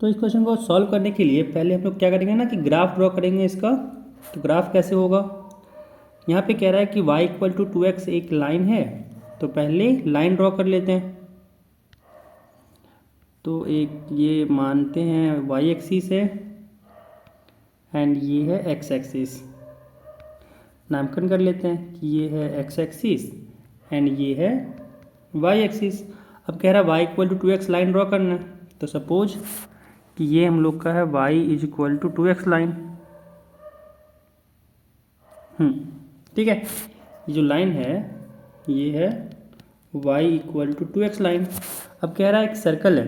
तो इस क्वेश्चन को सॉल्व करने के लिए पहले हम लोग क्या करेंगे ना कि ग्राफ ड्रॉ करेंगे इसका। तो ग्राफ कैसे होगा, यहाँ पे कह रहा है कि y इक्वल टू 2x एक लाइन है, तो पहले लाइन ड्रॉ कर लेते हैं। तो एक ये मानते हैं y एक्सिस है एंड ये है x एक्सिस, नामकरण कर लेते हैं कि ये है x एक्सिस एंड ये है y एक्सिस। अब कह रहा है y equal to 2x line draw करना है, तो सपोज कि ये हम लोग का है y is equal to 2x line. ठीक है, ये जो लाइन है ये है y equal to 2x line. अब कह रहा है एक सर्कल है,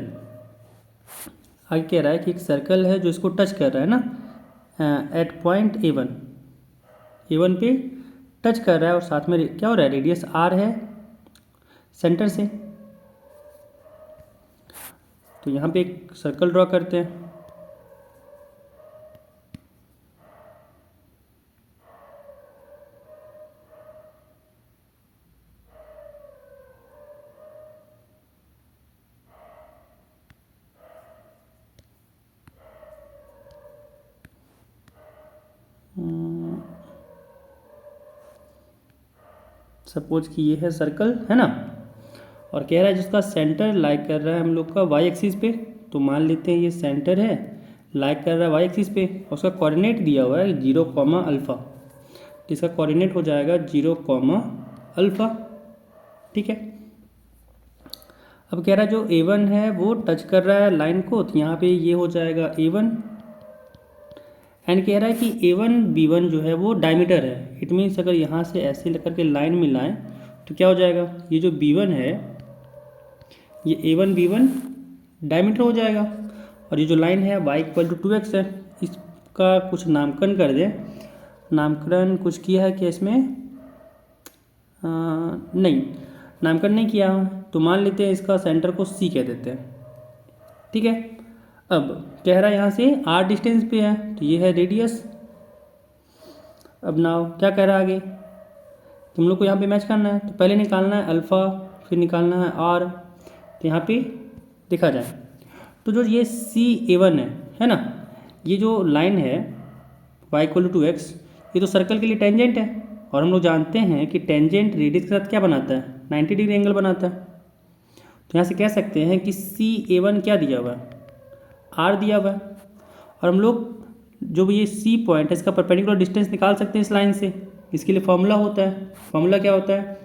आगे कह रहा है कि एक सर्कल है जो इसको टच कर रहा है ना एट पॉइंट A1 पे टच कर रहा है, और साथ में क्या हो रहा है, रेडियस r है सेंटर से। तो यहाँ पे एक सर्कल ड्रॉ करते हैं। सपोज कि ये है सर्कल है ना, और कह रहा है जिसका सेंटर लाइक कर रहा है हम लोग का y एक्सिस पे। तो मान लेते हैं ये सेंटर है, लाइक कर रहा है y एक्सिस पे, और उसका कोऑर्डिनेट दिया हुआ है 0, अल्फ़ा। तो इसका कोऑर्डिनेट हो जाएगा 0, अल्फ़ा। ठीक है, अब कह रहा है जो A1 है वो टच कर रहा है लाइन को, तो यहाँ पे ये हो जाएगा A1 एंड कह रहा है कि A1 B1 जो है वो डायमीटर है। इट मीन्स अगर यहाँ से ऐसे लेकर के लाइन मिलाएं तो क्या हो जाएगा, ये जो B1 है ये A1 B1 डायमीटर हो जाएगा, और ये जो लाइन है y इक्वल टू 2x है। इसका कुछ नामकरण कर दें, नामकरण कुछ किया है क्या इसमें, नहीं नामकरण नहीं किया, तो मान लेते हैं इसका सेंटर को C कह देते हैं। ठीक है, अब कह रहा है यहाँ से r डिस्टेंस पे है, तो ये है रेडियस। अब नाउ क्या कह रहा है आगे, तुम लोग को यहाँ पे मैच करना है, तो पहले निकालना है अल्फ़ा, फिर निकालना है r। तो यहाँ पे देखा जाए तो जो ये CA1 है ना, ये जो लाइन है y इक्वल टू 2x, ये तो सर्कल के लिए टेंजेंट है, और हम लोग जानते हैं कि टेंजेंट रेडियस के साथ क्या बनाता है, 90 डिग्री एंगल बनाता है। तो यहाँ से कह सकते हैं कि CA1 क्या दिया हुआ है, r दिया हुआ है, और हम लोग जो भी ये C पॉइंट है इसका परपेंडिकुलर डिस्टेंस निकाल सकते हैं इस लाइन से। इसके लिए फॉर्मूला होता है, फॉर्मूला क्या होता है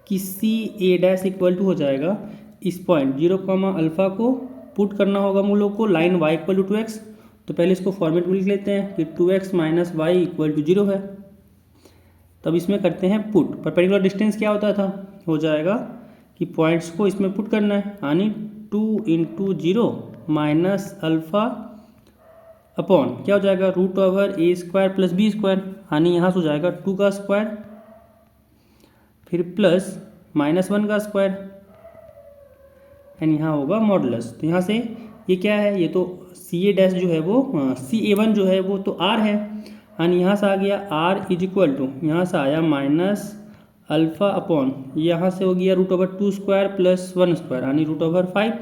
कि CA' इक्वल टू हो जाएगा इस पॉइंट 0, अल्फ़ा को पुट करना होगा हम लोग को line y equal to 2x। तो पहले इसको फॉर्मेट में लिख लेते हैं कि 2x minus Y equal to 0 है। तब इसमें करते हैं पुट, परपेंडिकुलर डिस्टेंस क्या होता था, हो जाएगा कि पॉइंट्स को इसमें पुट करना है, यानी 2 इंटू 0 माइनस अल्फ़ा अपॉन क्या हो जाएगा root over a² plus b², यानी यहाँ से हो जाएगा 2 का स्क्वायर फिर प्लस -1 का स्क्वायर एंड यहाँ होगा मॉडुलस। तो यहाँ से ये क्या है, ये तो CA' जो है वो CA1 जो है वो तो r है, यानी यहाँ से आ गया r इज इक्वल टू, यहाँ से आया माइनस अल्फ़ा अपॉन यहाँ से हो गया रूट ओवर 2² प्लस 1², यानी रूट ओवर 5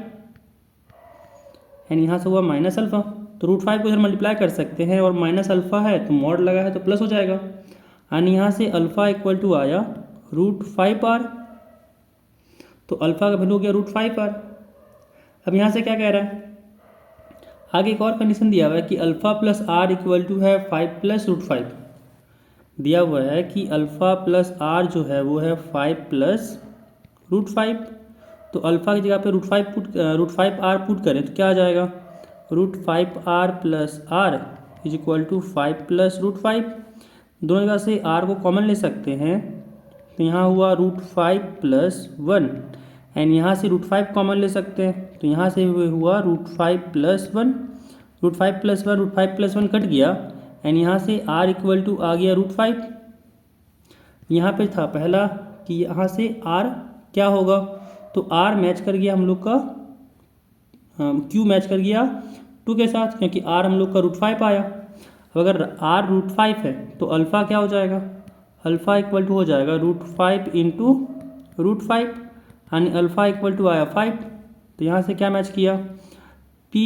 एंड यहाँ से हुआ माइनस अल्फ़ा। तो रूट 5 को इधर मल्टीप्लाई कर सकते हैं, और माइनस अल्फ़ा है तो मॉड लगा है तो प्लस हो जाएगा, यानी यहाँ से अल्फ़ा इक्वल टू आया रूट 5r। तो अल्फ़ा का वैल्यू हो गया रूट 5r। अब यहाँ से क्या कह रहा है, आगे एक और कंडीशन दिया हुआ है कि alpha plus r equal to है 5 प्लस रूट 5। दिया हुआ है कि अल्फ़ा प्लस r जो है वो है 5 प्लस रूट 5। तो अल्फ़ा की जगह पे रूट 5r पुट करें तो क्या आ जाएगा, root 5r plus r is equal to 5 plus root 5। दोनों जगह से r को कॉमन ले सकते हैं, तो यहाँ हुआ रूट 5 प्लस 1 एंड यहाँ से रूट 5 कॉमन ले सकते हैं, तो यहाँ से हुआ root 5 plus 1। Root 5 plus 1, root 5 plus 1 cut गया एंड यहाँ से r इक्वल टू आ गया रूट 5। यहाँ पे था पहला कि यहाँ से r क्या होगा, तो r मैच कर गया हम लोग का q मैच कर गया 2 के साथ, क्योंकि r हम लोग का रूट 5 आया। अब अगर r रूट 5 है तो अल्फ़ा क्या हो जाएगा, अल्फ़ा इक्वल टू हो जाएगा रूट 5 इंटू रूट 5, यानी अल्फ़ा इक्वल टू आया 5। तो यहाँ से क्या मैच किया, पी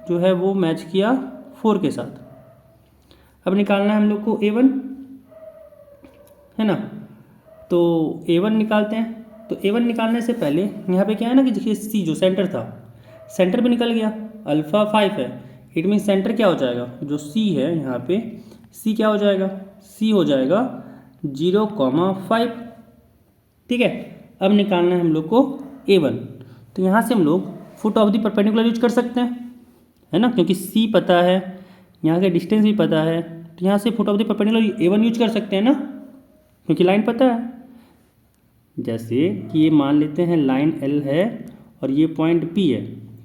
जो है वो मैच किया 4 के साथ। अब निकालना है हम लोग को A1, है ना। तो A1 निकालते हैं। तो A1 निकालने से पहले यहाँ पे क्या है ना कि देखिए C जो सेंटर था, सेंटर पे निकल गया, अल्फ़ा 5 है, इट मीन सेंटर क्या हो जाएगा, जो C है यहाँ पे C क्या हो जाएगा, C हो जाएगा 0,5। ठीक है। अब निकालना है हम लोग को A1। तो यहाँ से हम लोग foot of the perpendicular use कर सकते हैं, है ना, क्योंकि C पता है, यहाँ का डिस्टेंस भी पता है, तो यहाँ से foot of the perpendicular A1 use कर सकते हैं ना, क्योंकि लाइन पता है। जैसे कि ये मान लेते हैं लाइन L है और ये पॉइंट P है,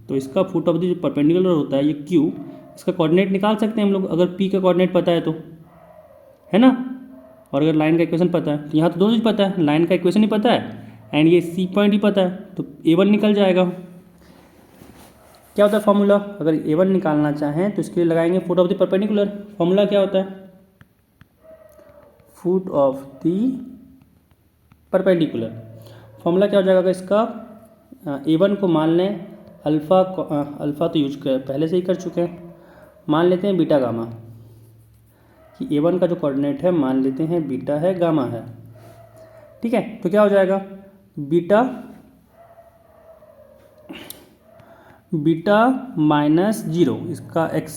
तो इसका फुट ऑफ द जो परपेंडिकुलर होता है ये Q, इसका कोऑर्डिनेट निकाल सकते हैं हम लोग अगर P का कोऑर्डिनेट पता है तो, है ना। और अगर लाइन का इक्वेशन पता है तो यहाँ तो दोनों चीज़ पता है, लाइन का इक्वेशन ही पता है एंड ये C पॉइंट ही पता है, तो A1 निकल जाएगा। क्या होता है फॉर्मूला, अगर A1 निकालना चाहें तो इसके लिए लगाएंगे foot of the perpendicular. Formula क्या होता है, foot of the perpendicular. Formula क्या हो जाएगा इसका, A1 को मान लें अल्फ़ा तो यूज कर पहले से ही कर चुके हैं, मान लेते हैं बीटा गामा, कि A1 का जो कोऑर्डिनेट है मान लेते हैं बीटा है गामा है। ठीक है, तो क्या हो जाएगा बीटा -0 इसका x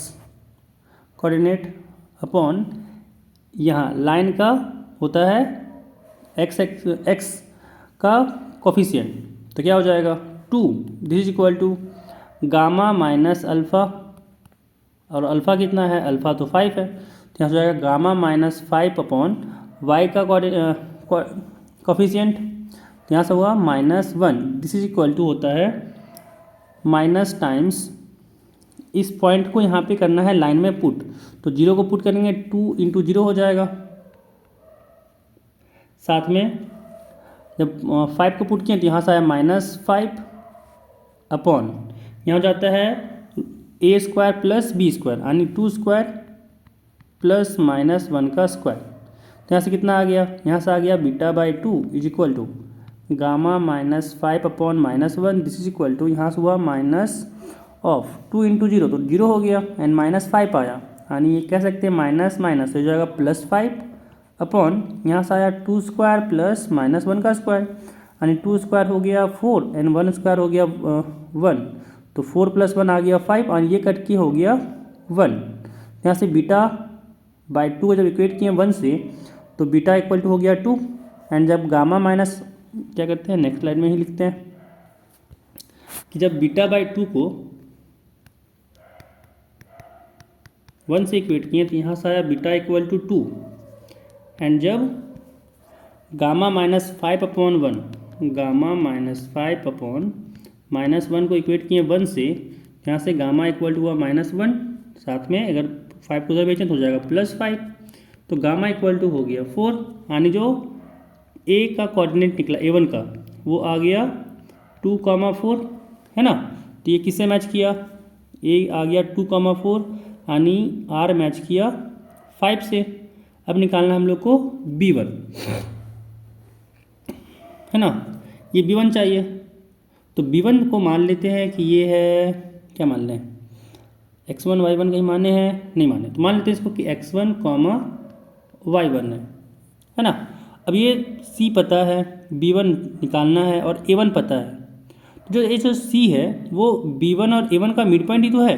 कोऑर्डिनेट अपॉन यहाँ लाइन का होता है x का कोफिशिएंट, तो क्या हो जाएगा 2, this is equal to gamma minus alpha, और अल्फ़ा कितना है, अल्फ़ा तो 5 है, तो यहाँ हो जाएगा गामा -5 अपॉन y का कोफिशिएंट, तो यहाँ से हुआ -1, दिस इज इक्वल टू होता है माइनस टाइम्स इस पॉइंट को यहाँ पे करना है लाइन में पुट, तो 0 को पुट करेंगे 2 × 0 हो जाएगा, साथ में जब 5 को पुट किए तो यहाँ से आया -5 अपॉन यहाँ हो जाता है a² + b² यानी 2² प्लस -1 का स्क्वायर, तो यहाँ से कितना आ गया, यहाँ से आ गया β/2 is equal to gamma -5 upon -1, this is equal to यहाँ से हुआ -2 × 0, तो 0 हो गया एंड -5 आया, यानी ये कह सकते हैं माइनस माइनस हो जाएगा +5 अपॉन यहाँ से आया 2² प्लस -1 का स्क्वायर, यानी 2² हो गया 4 एंड 1² हो गया 1, तो 4 + 1 आ गया 5 और ये कट के हो गया 1। यहाँ से β/2 को जब इक्वेट किए 1 से तो बीटा इक्वल टू हो गया 2 एंड जब गामा माइनस क्या करते हैं नेक्स्ट स्लाइड में ही लिखते हैं कि जब β/2 को 1 से इक्वेट किए तो यहाँ से आया बीटा इक्वल टू 2 एंड जब गामा -5 अपॉन 1 गामा -5 अपॉन -1 को इक्वेट किए 1 से, यहाँ से गामा इक्वल टू हुआ -1, साथ में अगर 5 को उधर भेजें तो हो जाएगा +5, तो गामा इक्वल टू हो गया 4, यानी जो A का कोऑर्डिनेट निकला A1 का वो आ गया 2,4, है ना। तो ये किससे मैच किया, A आ गया 2,4 यानी R मैच किया 5 से। अब निकालना हम लोग को B1, है ना, ये B1 चाहिए, तो B1 को मान लेते हैं कि ये है, क्या मान लें, x1 y1 कहीं माने हैं, नहीं माने, तो मान लेते हैं इसको कि x1, y1 है ना। अब ये C पता है, B1 निकालना है और A1 पता है, तो जो C है वो B1 और A1 का मिड पॉइंट ही तो है,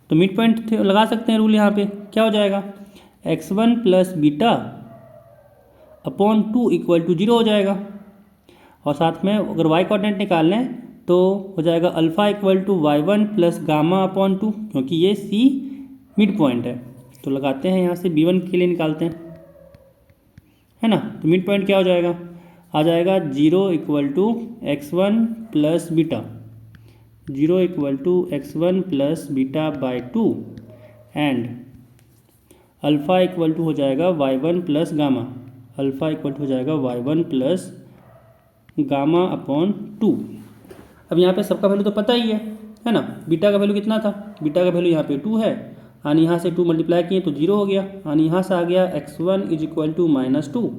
तो मिड पॉइंट लगा सकते हैं रूल यहाँ पे, क्या हो जाएगा x1 + beta upon 2 equal to 0 हो जाएगा, और साथ में अगर y कोऑर्डिनेट निकाल लें तो हो जाएगा alpha equal to y1 plus gamma upon 2, क्योंकि ये C मिड पॉइंट है, तो लगाते हैं यहाँ से B1 के लिए निकालते हैं, है ना। तो मिड पॉइंट क्या हो जाएगा, आ जाएगा 0 equal to x1 plus beta, 0 equal to x1 plus beta and alpha equal to हो जाएगा y1 plus gamma, alpha equal to हो जाएगा y1 प्लस गामा अपॉन 2। अब यहाँ पे सबका वैल्यू तो पता ही है ना। बीटा का वैल्यू कितना था, बीटा का वैल्यू यहाँ पे 2 है, यानी यहाँ से 2 मल्टीप्लाई किए तो 0 हो गया, यानी यहाँ से आ गया x1 is equal to -2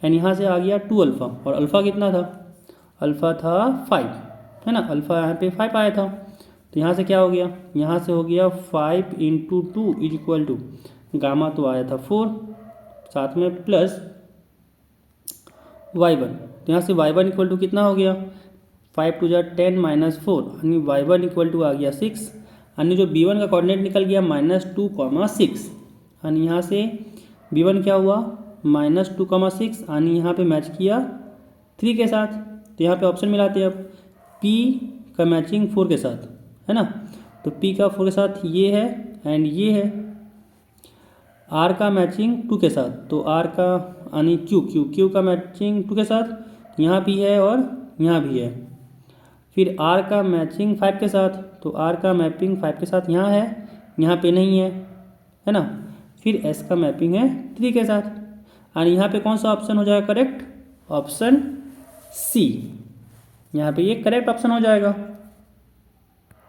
and यहाँ से आ गया 2 अल्फ़ा, और अल्फ़ा कितना था, अल्फ़ा था 5, है ना, अल्फ़ा यहाँ पे 5 आया था, तो यहाँ से क्या हो गया, यहाँ से हो गया 5 into 2 is equal to, gamma तो आया था 4, साथ में प्लस y1। तो यहाँ से y1 इक्वल टू कितना हो गया, 5 टू जा 10 माइनस 4, यानी y1 इक्वल टू आ गया 6, यानी जो b1 का कोऑर्डिनेट निकल गया -2,6, यानी यहाँ से b1 क्या हुआ -2,6, यानी यहाँ पे मैच किया 3 के साथ। तो यहाँ पे ऑप्शन मिलाते हैं अब, p का मैचिंग 4 के साथ है ना, तो p का 4 के साथ ये है एंड ये है, r का मैचिंग 2 के साथ, तो r का यानी q का मैचिंग 2 के साथ, यहाँ भी है और यहाँ भी है। फिर r का मैचिंग 5 के साथ, तो r का मैपिंग 5 के साथ यहाँ है, यहाँ पे नहीं है ना। फिर s का मैपिंग है 3 के साथ, और यहाँ पे कौन सा ऑप्शन हो जाएगा करेक्ट, ऑप्शन सी, यहाँ पे ये करेक्ट ऑप्शन हो जाएगा।